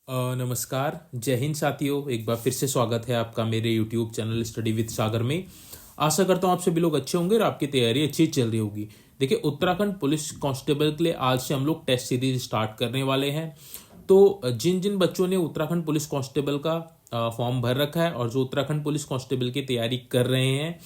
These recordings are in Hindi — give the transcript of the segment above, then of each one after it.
नमस्कार, जय हिंद साथियों। एक बार फिर से स्वागत है आपका मेरे यूट्यूब चैनल स्टडी विद सागर में। आशा करता हूँ आप सभी लोग अच्छे होंगे और आपकी तैयारी अच्छी चल रही होगी। देखिए, उत्तराखंड पुलिस कांस्टेबल के लिए आज से हम लोग टेस्ट सीरीज स्टार्ट करने वाले हैं। तो जिन जिन बच्चों ने उत्तराखंड पुलिस कांस्टेबल का फॉर्म भर रखा है और जो उत्तराखंड पुलिस कांस्टेबल की तैयारी कर रहे हैं,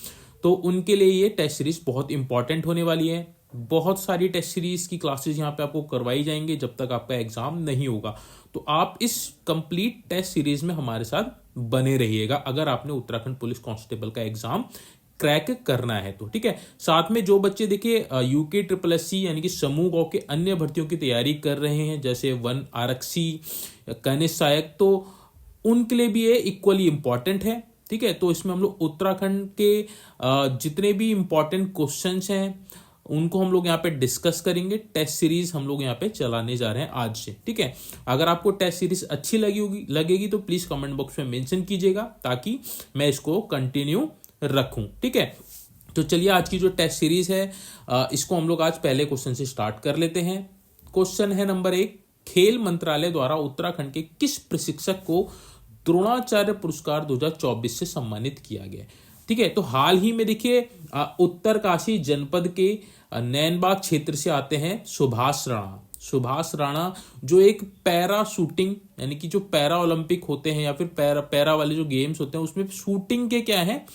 तो उनके लिए ये टेस्ट सीरीज बहुत इंपॉर्टेंट होने वाली है। बहुत सारी टेस्ट सीरीज की क्लासेस यहाँ पे आपको करवाई जाएंगे जब तक आपका एग्जाम नहीं होगा। तो आप इस कंप्लीट टेस्ट सीरीज में हमारे साथ बने रहिएगा अगर आपने उत्तराखंड पुलिस कांस्टेबल का एग्जाम क्रैक करना है तो। ठीक है, साथ में जो बच्चे देखिए यूके ट्रिपल एस सी यानी कि समूह गौ के अन्य भर्तियों की तैयारी कर रहे हैं, जैसे वन आरक्षी, कनिष्ठ सहायक, तो उनके लिए भी ये इक्वली इंपॉर्टेंट है। ठीक है, तो इसमें हम लोग उत्तराखंड के जितने भी इंपॉर्टेंट क्वेश्चंस हैं उनको हम लोग यहाँ पे डिस्कस करेंगे। टेस्ट सीरीज हम लोग यहाँ पे चलाने जा रहे हैं आज से। ठीक है, अगर आपको टेस्ट सीरीज अच्छी लगेगी तो प्लीज कमेंट बॉक्स में मेंशन कीजिएगा ताकि मैं इसको कंटिन्यू रखूं। ठीक है, तो चलिए आज की जो टेस्ट सीरीज है इसको हम लोग आज पहले क्वेश्चन से स्टार्ट कर लेते हैं। क्वेश्चन है नंबर 1, खेल मंत्रालय द्वारा उत्तराखंड के किस प्रशिक्षक को द्रोणाचार्य पुरस्कार 2024 से सम्मानित किया गया? ठीक है, तो हाल ही में देखिए उत्तरकाशी जनपद के नैनबाग क्षेत्र से आते हैं सुभाष राणा, जो एक पैरा शूटिंग यानी कि जो पैरा ओलंपिक होते हैं या फिर पैरा वाले जो गेम्स होते हैं उसमें शूटिंग के क्या है,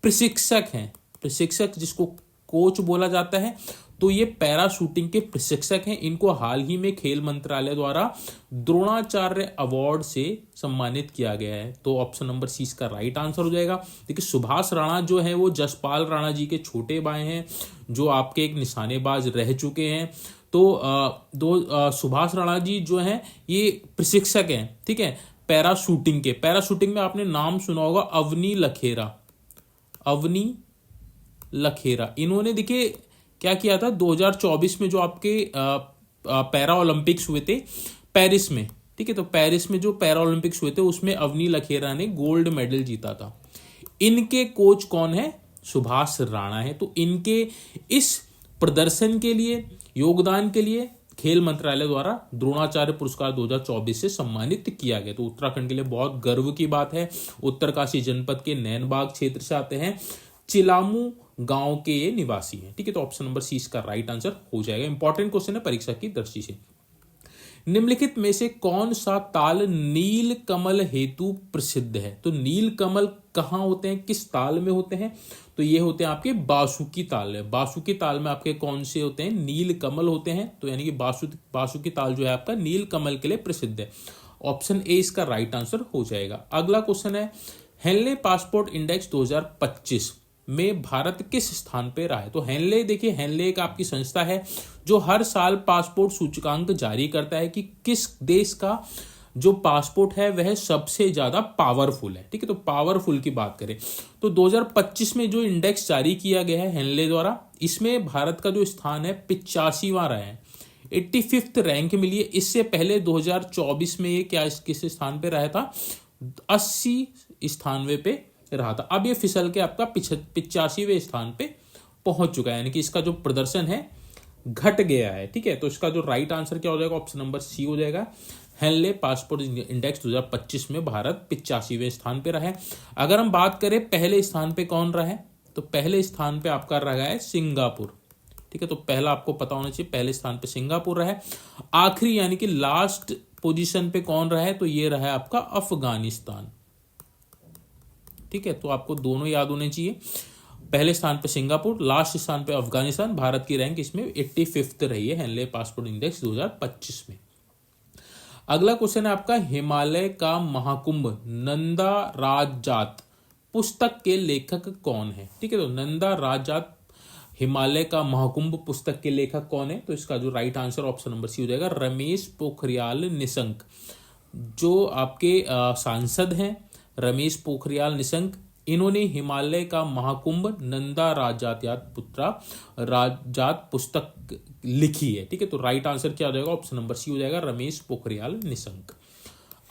प्रशिक्षक हैं। प्रशिक्षक जिसको कोच बोला जाता है, तो ये पैरा शूटिंग के प्रशिक्षक हैं। इनको हाल ही में खेल मंत्रालय द्वारा द्रोणाचार्य अवार्ड से सम्मानित किया गया है। तो ऑप्शन नंबर सी इसका राइट आंसर हो जाएगा। देखिए, सुभाष राणा जो है वो जसपाल राणा जी के छोटे भाई हैं, जो आपके एक निशानेबाज रह चुके हैं। तो सुभाष राणा जी जो हैं ये प्रशिक्षक हैं। ठीक है, पैरा शूटिंग में आपने नाम सुना होगा अवनी लखेरा। इन्होंने देखिए क्या किया था, 2024 में जो आपके पैरा ओलंपिक्स हुए थे पेरिस में। ठीक है, तो पेरिस में जो पैरा ओलंपिक्स हुए थे उसमें अवनी लखेरा ने गोल्ड मेडल जीता था। इनके कोच कौन है? सुभाष राणा है। तो इनके इस प्रदर्शन के लिए, योगदान के लिए खेल मंत्रालय द्वारा द्रोणाचार्य पुरस्कार 2024 से सम्मानित किया गया। तो उत्तराखंड के लिए बहुत गर्व की बात है। उत्तरकाशी जनपद के नैनबाग क्षेत्र से आते हैं, चिलामू गांव के ये निवासी हैं। ठीक है, तो ऑप्शन नंबर सी इसका राइट आंसर हो जाएगा। इंपॉर्टेंट क्वेश्चन है परीक्षा की दृष्टि से। निम्नलिखित में से कौन सा ताल नील कमल हेतु प्रसिद्ध है? तो नील कमल कहाँ होते हैं, किस ताल में होते हैं? तो ये होते हैं आपके बासुकी ताल है। बासुकी ताल में आपके कौन से होते हैं? नील कमल होते हैं। तो यानी कि बासुकी ताल जो है आपका नील कमल के लिए प्रसिद्ध है। ऑप्शन ए इसका राइट आंसर हो जाएगा। अगला क्वेश्चन है, हेनले पासपोर्ट इंडेक्स 2025 में भारत किस स्थान पे रहा है? तो हेनले, देखिए हेनले एक आपकी संस्था है जो हर साल पासपोर्ट सूचकांक जारी करता है कि किस देश का जो पासपोर्ट है वह सबसे ज्यादा पावरफुल है। ठीक है, तो पावरफुल की बात करें तो 2025 में जो इंडेक्स जारी किया गया है हेनले द्वारा, इसमें भारत का जो स्थान है 85वां रहा है, 85th रैंक मिली है। इससे पहले 2024 में ये किस स्थान पे रहा था? 80 स्थानवे पे रहा था। अब ये फिसल के आपका 85वें स्थान पे पहुंच चुका है, यानी कि इसका जो प्रदर्शन है घट गया है। ठीक है, तो इसका जो राइट आंसर क्या हो जाएगा? ऑप्शन नंबर सी हो जाएगा। हेनले पासपोर्ट इंडेक्स 2025 में भारत 85वें स्थान पे रहा है। अगर हम बात करें पहले स्थान पे कौन रहा है, तो पहले स्थान पे आपका रहा है सिंगापुर। ठीक है, तो पहला आपको पता होना चाहिए, पहले स्थान पे सिंगापुर रहा है। आखिरी यानी कि लास्ट पोजीशन पे कौन रहा है? तो ये रहा है आपका अफगानिस्तान। ठीक है, तो आपको दोनों याद होने चाहिए, पहले स्थान पे सिंगापुर, लास्ट स्थान पे अफगानिस्तान। भारत की रैंक इसमें 85th रही है हेनले पासपोर्ट इंडेक्स 2025 में। अगला क्वेश्चन है आपका, हिमालय का महाकुंभ नंदा राजजात पुस्तक के लेखक कौन है? ठीक है, तो नंदा राजजात हिमालय का महाकुंभ पुस्तक के लेखक कौन है? तो इसका जो right answer option number C हो जाएगा, रमेश पोखरियाल निशंक। जो आपके सांसद हैं रमेश पोखरियाल निशंक, इन्होंने हिमालय का महाकुंभ नंदा राजजात पुस्तक लिखी है। ठीक है, तो राइट आंसर क्या हो जाएगा? ऑप्शन नंबर सी हो जाएगा, रमेश पोखरियाल निशंक।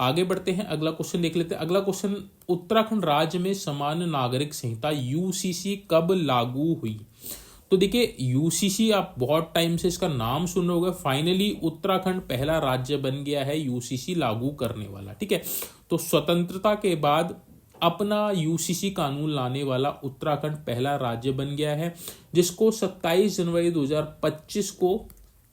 आगे बढ़ते हैं, अगला क्वेश्चन देख लेते हैं। अगला क्वेश्चन, उत्तराखंड राज्य में समान नागरिक संहिता यूसीसी कब लागू हुई? तो देखिए यूसीसी आप बहुत टाइम से इसका नाम सुन रहे होंगे, फाइनली उत्तराखंड पहला राज्य बन गया है यूसीसी लागू करने वाला। ठीक है, तो स्वतंत्रता के बाद अपना यूसीसी कानून लाने वाला उत्तराखंड पहला राज्य बन गया है, जिसको 27 जनवरी 2025 को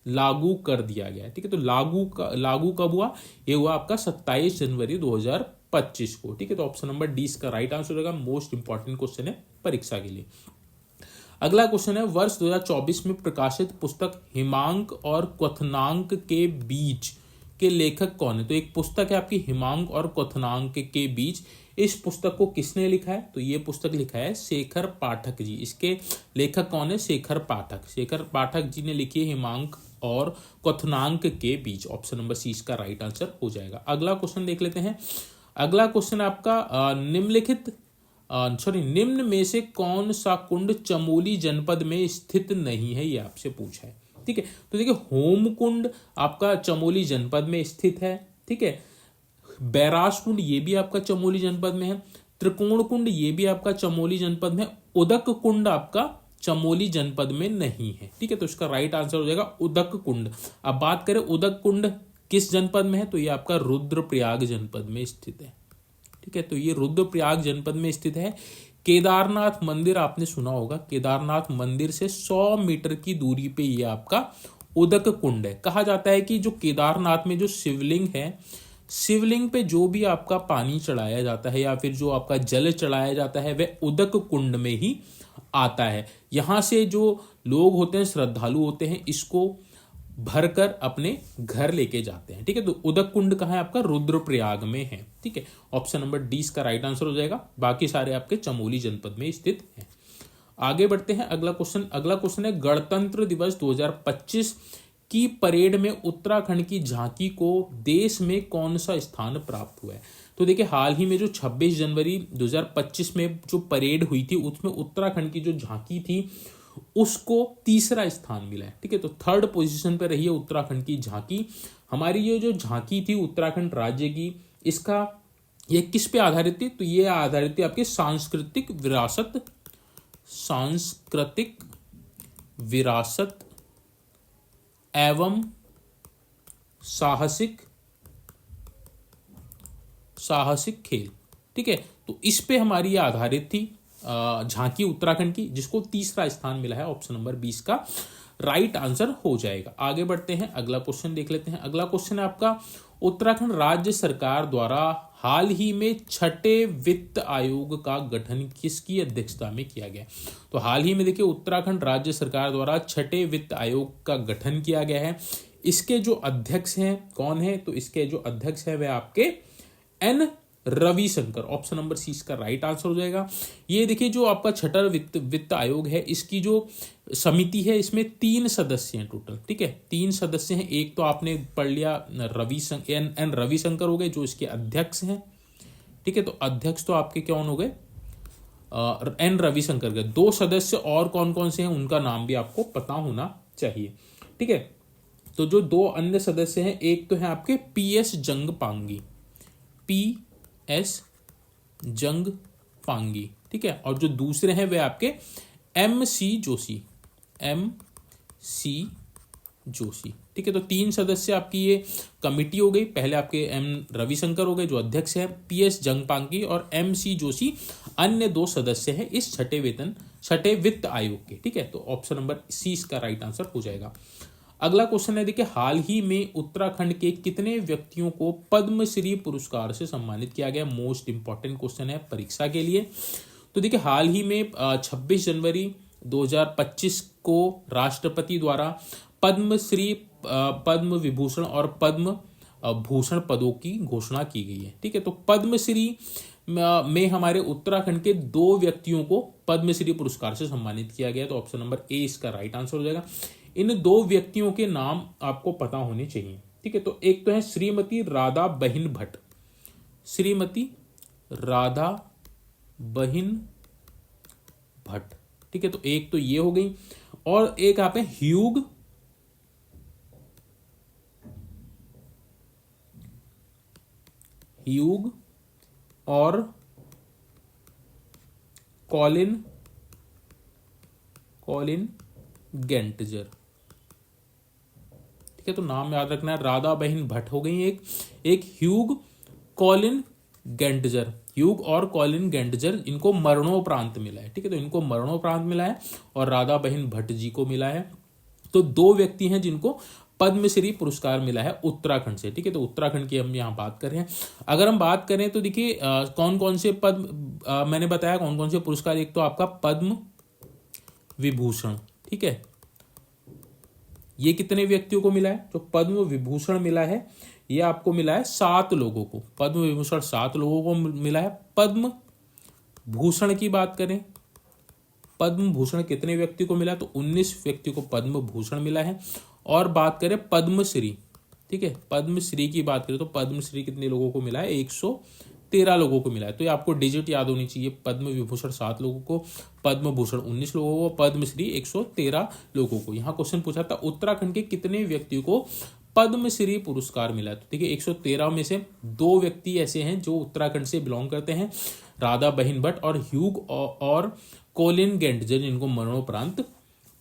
लागू कर दिया गया है। ठीक है, तो लागू कब हुआ? ये हुआ आपका 27 जनवरी 2025 को। ठीक है, तो ऑप्शन नंबर डी इसका राइट आंसर हो जाएगा। मोस्ट इंपॉर्टेंट क्वेश्चन है परीक्षा के लिए। अगला क्वेश्चन है, वर्ष 2024 में प्रकाशित पुस्तक हिमांक और क्वथनांक के बीच के लेखक कौन है? तो एक पुस्तक है आपकी हिमांक और क्वथनांक के बीच। इस पुस्तक को किसने लिखा है? तो ये पुस्तक लिखा है शेखर पाठक जी। इसके लेखक कौन है? शेखर पाठक। शेखर पाठक जी ने लिखी है हिमांक और क्वथनांक के बीच। ऑप्शन नंबर सी इसका राइट आंसर हो जाएगा। अगला क्वेश्चन देख लेते हैं। अगला क्वेश्चन आपका निम्न में से कौन सा कुंड चमोली जनपद में स्थित नहीं है? ये आपसे पूछा है। ठीक है, तो देखिए होम कुंड आपका चमोली जनपद में स्थित है। ठीक है, बैराज कुंड ये भी आपका चमोली जनपद में है। त्रिकोण कुंड ये भी आपका चमोली जनपद में है। उदक कुंड आपका चमोली जनपद में नहीं है। ठीक है, तो इसका राइट आंसर हो जाएगा उदक कुंड। अब बात करें उदक कुंड किस जनपद में है, तो ये आपका रुद्रप्रयाग जनपद में स्थित है। ठीक है, तो ये रुद्रप्रयाग जनपद में स्थित है। केदारनाथ मंदिर आपने सुना होगा, केदारनाथ मंदिर से 100 मीटर की दूरी पे ये आपका उदक कुंड है। कहा जाता है कि जो केदारनाथ में जो शिवलिंग है, शिवलिंग पे जो भी आपका पानी चढ़ाया जाता है या फिर जो आपका जल चढ़ाया जाता है वह उदक कुंड में ही आता है। यहाँ से जो लोग होते हैं, श्रद्धालु होते हैं, इसको भरकर अपने घर लेके जाते हैं। ठीक है, तो उदक कुंड कहाँ है आपका? रुद्रप्रयाग में है। ठीक है, ऑप्शन नंबर डी इसका राइट आंसर हो जाएगा। बाकी सारे आपके चमोली जनपद में स्थित हैं। आगे बढ़ते हैं। अगला क्वेश्चन है, गणतंत्र दिवस 2025 की परेड में उत्तराखंड की झांकी को देश में कौन सा स्थान प्राप्त हुआ है? तो देखिए हाल ही में जो 26 जनवरी 2025 में जो परेड हुई थी, उसमें उत्तराखंड की जो झांकी थी उसको तीसरा स्थान मिला है। ठीक है, तो थर्ड पोजीशन पर रही है उत्तराखंड की झांकी। हमारी ये जो झांकी थी उत्तराखंड राज्य की, इसका ये किस पे आधारित थी? तो ये आधारित थी आपके सांस्कृतिक विरासत एवं साहसिक खेल। ठीक है, तो इस पे हमारी ये आधारित थी झांकी उत्तराखंड की, जिसको तीसरा स्थान मिला है। ऑप्शन नंबर 20 का राइट आंसर हो जाएगा। आगे बढ़ते हैं, अगला क्वेश्चन देख लेते हैं। अगला क्वेश्चन है आपका, उत्तराखंड राज्य सरकार द्वारा हाल ही में छठे वित्त आयोग का गठन किसकी अध्यक्षता में किया गया? तो हाल ही में देखिए उत्तराखंड राज्य सरकार द्वारा छठे वित्त आयोग का गठन किया गया है। इसके जो अध्यक्ष हैं कौन है? तो इसके जो अध्यक्ष है वह आपके N Ravishankar. Option number C इसका राइट आंसर हो जाएगा। ये देखिए जो आपका छठा वित्त आयोग है, इसकी जो समिति है इसमें 3 सदस्य हैं टोटल। ठीक है, 3 सदस्य हैं। एक तो आपने पढ़ लिया एन रविशंकर हो गए जो इसके अध्यक्ष हैं। ठीक है, तो अध्यक्ष तो आपके कौन हो गए? एन रविशंकर के। 2 सदस्य और कौन कौन से हैं उनका नाम भी आपको पता होना चाहिए। ठीक है, तो जो 2 अन्य सदस्य हैं, एक तो है आपके PS जंगपांगी, PS जंगपांगी। ठीक है, और जो दूसरे हैं वे आपके MC जोशी। ठीक है, तो 3 सदस्य आपकी ये कमिटी हो गई। पहले आपके एम रविशंकर हो गए जो अध्यक्ष है, PS जंगपांगी और MC जोशी अन्य 2 सदस्य हैं इस छठे वित्त आयोग के। ठीक है, तो ऑप्शन नंबर सी इसका राइट आंसर हो जाएगा। अगला क्वेश्चन है देखिए, हाल ही में उत्तराखंड के कितने व्यक्तियों को पद्मश्री पुरस्कार से सम्मानित किया गया? मोस्ट इंपॉर्टेंट क्वेश्चन है परीक्षा के लिए। तो देखिए हाल ही में 26 जनवरी 2025 को राष्ट्रपति द्वारा पद्मश्री, पद्म विभूषण और पद्म भूषण पदों की घोषणा की गई है। ठीक है, तो पद्मश्री में हमारे उत्तराखंड के 2 व्यक्तियों को पद्मश्री पुरस्कार से सम्मानित किया गया। तो ऑप्शन नंबर ए इसका राइट आंसर हो जाएगा। इन 2 व्यक्तियों के नाम आपको पता होने चाहिए। ठीक है, तो एक तो है श्रीमती राधा बहिन भट्ट, श्रीमती राधा बहिन भट्ट। ठीक है, तो एक तो ये हो गई, और एक आप है ह्यूग और कॉलिन गेंटजर। ठीक है, तो नाम याद रखना है। राधा बहन भट्ट हो गई एक ह्यूग कॉलिन गेंटजर। ह्यूग और कॉलिन गेंटजर, इनको मरणोपरांत मिला है। ठीक है, तो इनको मरणोपरांत मिला है और राधा बहन भट्ट जी को मिला है। तो दो व्यक्ति हैं जिनको पद्मश्री पुरस्कार मिला है उत्तराखंड से। ठीक है, तो उत्तराखंड की हम यहाँ बात कर रहे हैं। अगर हम बात करें तो देखिए कौन कौन से मैंने बताया कौन कौन से पुरस्कार। एक तो आपका पद्म विभूषण। ठीक है, ये कितने व्यक्तियों को मिला है? जो पद्म विभूषण मिला है ये आपको मिला है 7 लोगों को। पद्म विभूषण 7 लोगों को मिला है। पद्म भूषण की बात करें, पद्म भूषण कितने व्यक्ति को मिला? तो 19 व्यक्ति को पद्म भूषण मिला है। और बात करें पद्मश्री, ठीक है, पद्मश्री की बात करें तो पद्मश्री कितने लोगों को मिला है? 113 लोगों को मिला है। तो ये आपको डिजिट याद होनी चाहिए। पद्म विभूषण 7 लोगों को, पद्म भूषण 19 लोगों को, पद्मश्री 113 लोगों को। यहाँ क्वेश्चन पूछा था उत्तराखंड के कितने व्यक्तियों को पद्मश्री पुरस्कार मिला है? तो देखिए 113 में से 2 व्यक्ति ऐसे हैं जो उत्तराखंड से बिलोंग करते हैं, राधा बहन भट्ट और ह्यूग और कोलिन गेंटजर, जिनको मरणोपरांत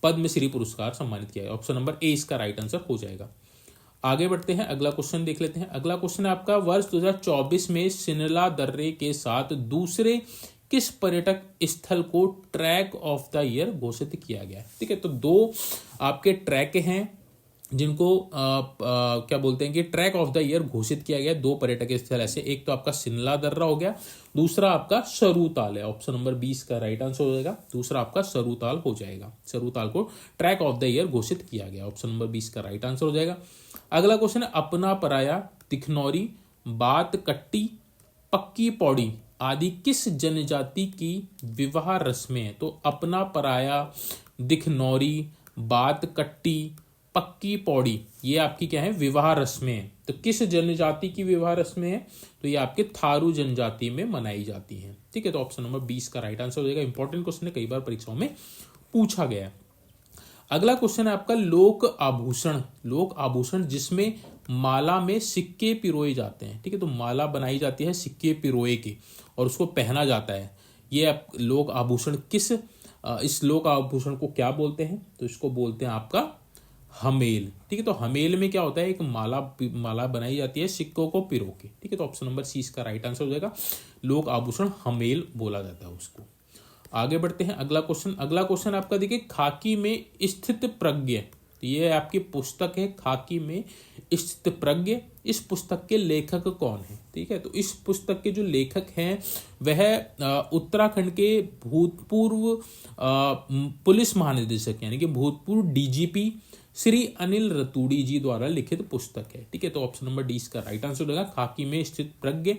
पद्मश्री पुरस्कार सम्मानित किया है। ऑप्शन नंबर ए इसका राइट आंसर हो जाएगा। आगे बढ़ते हैं, अगला क्वेश्चन देख लेते हैं। अगला क्वेश्चन है आपका, वर्ष 2024 में सिनला दर्रे के साथ दूसरे किस पर्यटक स्थल को ट्रैक ऑफ द ईयर घोषित किया गया है? ठीक है, तो 2 आपके ट्रैक हैं जिनको क्या बोलते हैं कि ट्रैक ऑफ द ईयर घोषित किया गया। 2 पर्यटक स्थल ऐसे, एक तो आपका सिनला दर्रा हो गया, दूसरा आपका सरूताल है। ऑप्शन नंबर 20 का राइट आंसर हो जाएगा। दूसरा आपका सरूताल हो जाएगा। सरूताल को ट्रैक ऑफ द ईयर घोषित किया गया। ऑप्शन नंबर 20 का राइट आंसर हो जाएगा। अगला क्वेश्चन है, अपना पराया, तिखनौरी, बात कट्टी, पक्की पौड़ी आदि किस जनजाति की विवाह रस्में हैं? तो अपना पराया, दिखनौरी, बात कट्टी, पक्की पौड़ी, ये आपकी क्या है? विवाह रस्में हैं। तो किस जनजाति की विवाह रस्में हैं? तो ये आपके थारू जनजाति में मनाई जाती हैं। ठीक है, तो ऑप्शन नंबर 20 का राइट आंसर हो जाएगा। इंपॉर्टेंट क्वेश्चन है, कई बार परीक्षाओं में पूछा गया है। अगला क्वेश्चन है आपका, लोक आभूषण। लोक आभूषण जिसमें माला में सिक्के पिरोए जाते हैं। ठीक है, तो माला बनाई जाती है सिक्के पिरोए की और उसको पहना जाता है। ये लोक आभूषण इस लोक आभूषण को क्या बोलते हैं? तो इसको बोलते हैं आपका हमेल। ठीक है, तो हमेल में क्या होता है? एक माला बनाई जाती है सिक्कों को पिरो के। ठीक है, तो ऑप्शन नंबर सी इसका राइट आंसर हो जाएगा। लोक आभूषण हमेल बोला जाता है उसको। आगे बढ़ते हैं, अगला क्वेश्चन आपका देखिए, खाकी में स्थित प्रज्ञ। तो ये आपकी पुस्तक है खाकी में स्थित प्रज्ञ। इस पुस्तक के लेखक कौन है? ठीक है, तो इस पुस्तक के जो लेखक हैं वह उत्तराखंड के भूतपूर्व पुलिस महानिदेशक यानी कि भूतपूर्व डीजीपी श्री अनिल रतूड़ी जी द्वारा लिखित पुस्तक है। ठीक है, तो ऑप्शन नंबर डी इसका राइट आंसर होगा। खाकी में स्थित प्रज्ञ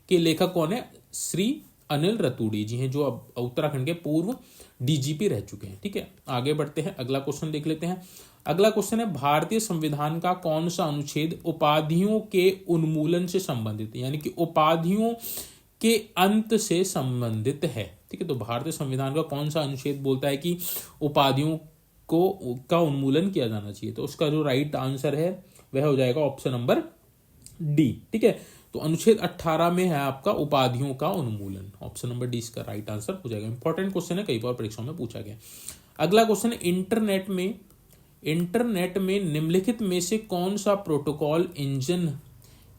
के लेखक कौन है? श्री अनिल रतूड़ी जी हैं, जो अब उत्तराखंड के पूर्व डीजीपी रह चुके हैं। ठीक है, आगे बढ़ते हैं, अगला क्वेश्चन देख लेते हैं। अगला क्वेश्चन है, भारतीय संविधान का कौन सा अनुच्छेद उपाधियों के उन्मूलन से संबंधित है? यानी कि उपाधियों के अंत से संबंधित है। ठीक है, तो भारतीय संविधान का कौन सा अनुच्छेद बोलता है कि उपाधियों का उन्मूलन किया जाना चाहिए? तो उसका जो राइट आंसर है वह हो जाएगा ऑप्शन नंबर डी। ठीक है, तो अनुच्छेद 18 में है आपका उपाधियों का उन्मूलन। ऑप्शन नंबर डी इसका राइट आंसर हो जाएगा। इंपॉर्टेंट क्वेश्चन है, कई बार परीक्षाओं में पूछा गया। अगला क्वेश्चन है, इंटरनेट में निम्नलिखित में से कौन सा प्रोटोकॉल इंजन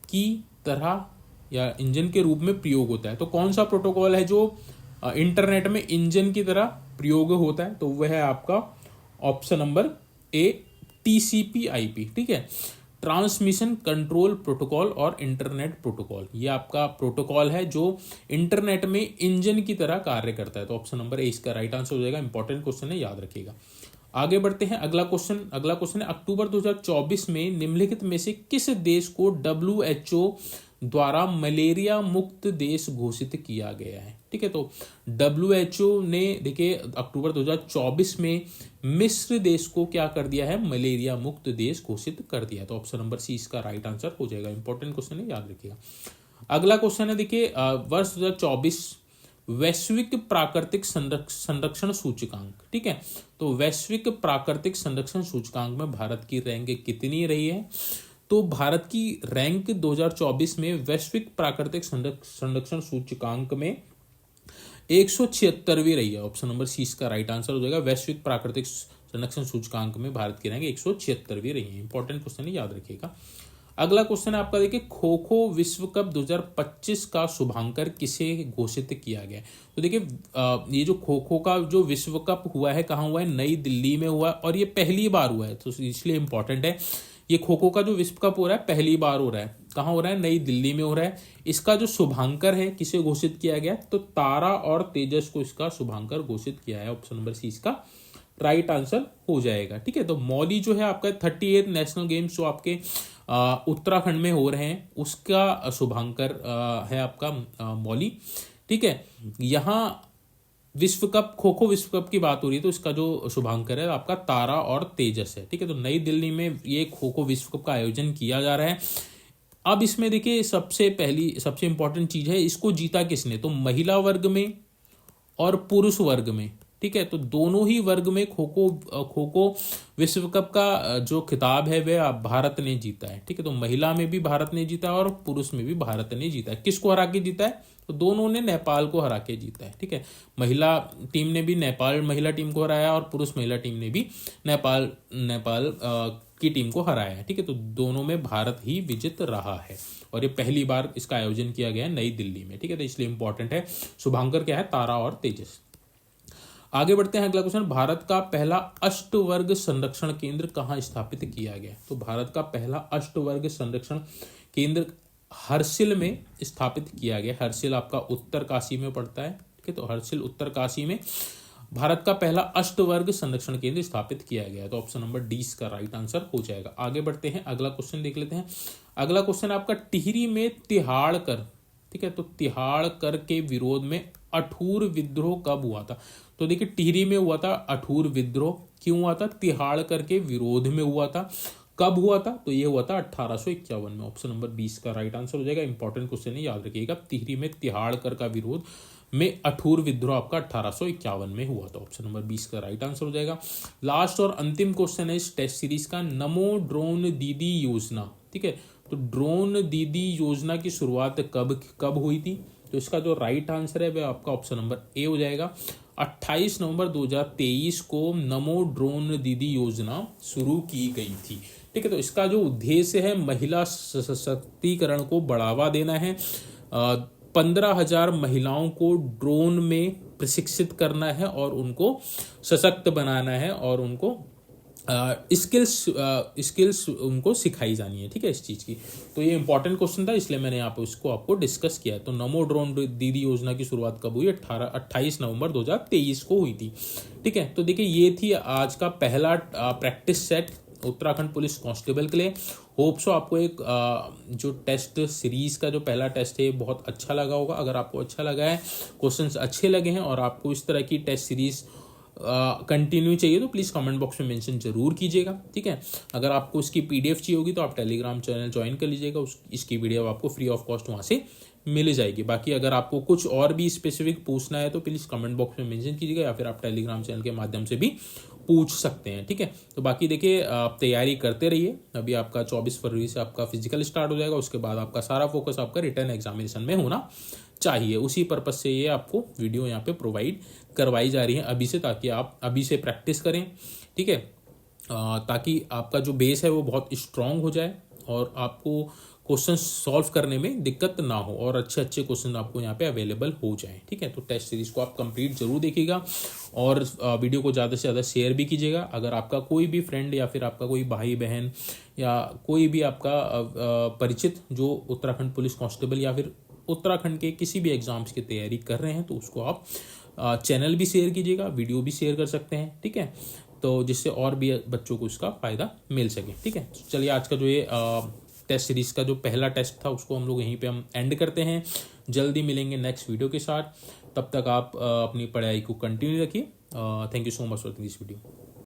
की तरह या इंजन के रूप में प्रयोग होता है? तो कौन सा प्रोटोकॉल है जो इंटरनेट में इंजन की तरह प्रयोग होता है? तो वह है आपका ऑप्शन नंबर ए, TCP/IP। ठीक है, ट्रांसमिशन कंट्रोल प्रोटोकॉल और इंटरनेट प्रोटोकॉल, ये आपका प्रोटोकॉल है जो इंटरनेट में इंजन की तरह कार्य करता है। तो ऑप्शन नंबर ए इसका राइट आंसर हो जाएगा। इंपॉर्टेंट क्वेश्चन है, याद रखिएगा। आगे बढ़ते हैं, अगला क्वेश्चन है, अक्टूबर 2024 में निम्नलिखित में से किस देश को WHO द्वारा मलेरिया मुक्त देश घोषित किया गया है? ठीक है, तो WHO ने देखिए अक्टूबर 2024 में मिस्र देश को क्या कर दिया है? मलेरिया मुक्त देश घोषित कर दिया। तो ऑप्शन नंबर सी इसका राइट आंसर हो जाएगा। इंपॉर्टेंट क्वेश्चन है, याद रखिएगा। अगला क्वेश्चन है देखिए, वर्ष 2024 वैश्विक प्राकृतिक संरक्षण सूचकांक। ठीक है, तो वैश्विक प्राकृतिक संरक्षण सूचकांक में भारत की रैंक कितनी रही है? तो भारत की रैंक 2024 में वैश्विक प्राकृतिक संरक्षण सूचकांक में 176वीं रही है। ऑप्शन नंबर सी इसका राइट आंसर हो जाएगा। वैश्विक प्राकृतिक संरक्षण सूचकांक में भारत की रैंक 176वीं रही है। इंपॉर्टेंट क्वेश्चन है, याद रखिएगा। अगला क्वेश्चन है आपका, देखिए खो खो विश्व कप 2025 का शुभांकर किसे घोषित किया गया। तो देखिए ये जो खो खो का जो विश्व कप हुआ है, कहाँ हुआ है, नई दिल्ली में हुआ है, और ये पहली बार हुआ है, तो इसलिए इंपॉर्टेंट है। ये खो खो का जो विश्व कप हो रहा है पहली बार हो रहा है, कहाँ हो रहा है, नई दिल्ली में हो रहा है। इसका जो शुभांकर है किसे घोषित किया गया, तो तारा और तेजस को इसका शुभांकर घोषित किया है। ऑप्शन नंबर सी इसका राइट आंसर हो जाएगा। ठीक है, तो मौली जो है आपका 38 नेशनल गेम्स जो आपके उत्तराखंड में हो रहे हैं, उसका शुभांकर है आपका मौली। ठीक है, यहाँ विश्व कप, खो खो विश्व कप की बात हो रही है, तो इसका जो शुभांकर है आपका तारा और तेजस है। ठीक है, तो नई दिल्ली में ये खो खो विश्व कप का आयोजन किया जा रहा है। अब इसमें देखिए सबसे इंपॉर्टेंट चीज है, इसको जीता किसने, तो महिला वर्ग में और पुरुष वर्ग में। ठीक है, तो दोनों ही वर्ग में खो खो विश्व कप का जो खिताब है वह भारत ने जीता है। ठीक है, तो महिला में भी भारत ने जीता है और पुरुष में भी भारत ने जीता है। किसको हरा के जीता है, तो दोनों ने नेपाल को हरा के जीता है। ठीक है, महिला टीम ने भी नेपाल महिला टीम को हराया और पुरुष महिला टीम ने भी नेपाल की टीम को हराया है। ठीक है, तो दोनों में भारत ही विजित रहा है और ये पहली बार इसका आयोजन किया गया है नई दिल्ली में। ठीक है, तो इसलिए इंपॉर्टेंट है। शुभांकर क्या है, तारा और तेजस। आगे बढ़ते हैं, अगला क्वेश्चन, भारत का पहला अष्टवर्ग संरक्षण केंद्र कहाँ स्थापित किया गया। तो भारत का पहला अष्टवर्ग संरक्षण केंद्र हर्षिल में स्थापित किया गया। हर्षिल आपका उत्तरकाशी में पड़ता है। ठीक है, तो हर्षिल उत्तरकाशी में भारत का पहला अष्टवर्ग संरक्षण केंद्र स्थापित किया गया। तो ऑप्शन नंबर डी इसका राइट आंसर हो जाएगा। आगे बढ़ते हैं, अगला क्वेश्चन देख लेते हैं। अगला क्वेश्चन आपका, टिहरी में तिहाड़ कर। ठीक है, तो तिहाड़ कर के विरोध में अठूर विद्रोह कब हुआ था। तो देखिए टिहरी में हुआ था अठूर विद्रोह। क्यों हुआ था, तिहाड़ कर के विरोध में हुआ था। कब हुआ था, तो ये हुआ था 1851 में। ऑप्शन नंबर 20 का राइट आंसर हो जाएगा। इंपॉर्टेंट क्वेश्चन है, याद रखिएगा। टिहरी में तिहाड़ कर का विरोध में अठूर विद्रोह आपका 1851 में हुआ था। ऑप्शन नंबर 20 का राइट आंसर हो जाएगा। लास्ट और अंतिम क्वेश्चन है इस टेस्ट सीरीज का, नमो ड्रोन दीदी योजना। ठीक है, तो ड्रोन दीदी योजना की शुरुआत कब हुई थी, तो इसका जो राइट आंसर है वह आपका ऑप्शन नंबर ए हो जाएगा। 28 नवंबर 2023 को नमो ड्रोन दीदी योजना शुरू की गई थी। ठीक है, तो इसका जो उद्देश्य है महिला सशक्तिकरण को बढ़ावा देना है। 15,000 महिलाओं को ड्रोन में प्रशिक्षित करना है और उनको सशक्त बनाना है और उनको स्किल्स उनको सिखाई जानी है। ठीक है, इस चीज़ की। तो ये इंपॉर्टेंट क्वेश्चन था, इसलिए मैंने यहाँ पे इसको आपको डिस्कस किया है। तो नमो ड्रोन दीदी योजना की शुरुआत कब हुई, 28 नवंबर 2023 को हुई थी। ठीक है, तो देखिए ये थी आज का पहला practice set Uttarakhand police constable के लिए। होप सो आपको एक जो टेस्ट सीरीज का जो पहला टेस्ट है बहुत अच्छा लगा होगा। अगर आपको अच्छा लगा है, क्वेश्चंस अच्छे लगे हैं और आपको इस तरह की टेस्ट सीरीज कंटिन्यू चाहिए तो प्लीज़ कमेंट बॉक्स में मेंशन जरूर कीजिएगा। ठीक है, अगर आपको इसकी पीडीएफ चाहिए होगी तो आप टेलीग्राम चैनल ज्वाइन कर लीजिएगा। इसकी पीडीएफ आपको फ्री ऑफ कॉस्ट वहाँ से मिल जाएगी। बाकी अगर आपको कुछ और भी स्पेसिफिक पूछना है तो प्लीज़ कमेंट बॉक्स में मेंशन कीजिएगा या फिर आप टेलीग्राम चैनल के माध्यम से भी पूछ सकते हैं। ठीक है, तो बाकी देखिए आप तैयारी करते रहिए। अभी आपका 24 फरवरी से आपका फिजिकल स्टार्ट हो जाएगा, उसके बाद आपका सारा फोकस आपका रिटर्न एग्जामिनेशन में होना चाहिए। उसी पर्पज से ये आपको वीडियो यहाँ पे प्रोवाइड करवाई जा रही है अभी से, ताकि आप अभी से प्रैक्टिस करें। ठीक है, ताकि आपका जो बेस है वो बहुत स्ट्रांग हो जाए और आपको क्वेश्चन सॉल्व करने में दिक्कत ना हो और अच्छे क्वेश्चन आपको यहाँ पे अवेलेबल हो जाए। ठीक है, तो टेस्ट सीरीज को आप कंप्लीट जरूर देखिएगा और वीडियो को ज़्यादा से ज़्यादा शेयर भी कीजिएगा। अगर आपका कोई भी फ्रेंड या फिर आपका कोई भाई बहन या कोई भी आपका परिचित जो उत्तराखंड पुलिस कांस्टेबल या फिर उत्तराखंड के किसी भी एग्जाम्स की तैयारी कर रहे हैं तो उसको आप चैनल भी शेयर कीजिएगा, वीडियो भी शेयर कर सकते हैं। ठीक है, तो जिससे और भी बच्चों को इसका फ़ायदा मिल सके। ठीक है, तो चलिए आज का जो ये टेस्ट सीरीज का जो पहला टेस्ट था उसको हम लोग यहीं पे हम एंड करते हैं। जल्दी मिलेंगे नेक्स्ट वीडियो के साथ। तब तक आप अपनी पढ़ाई को कंटिन्यू रखिए। Thank you so much for this video.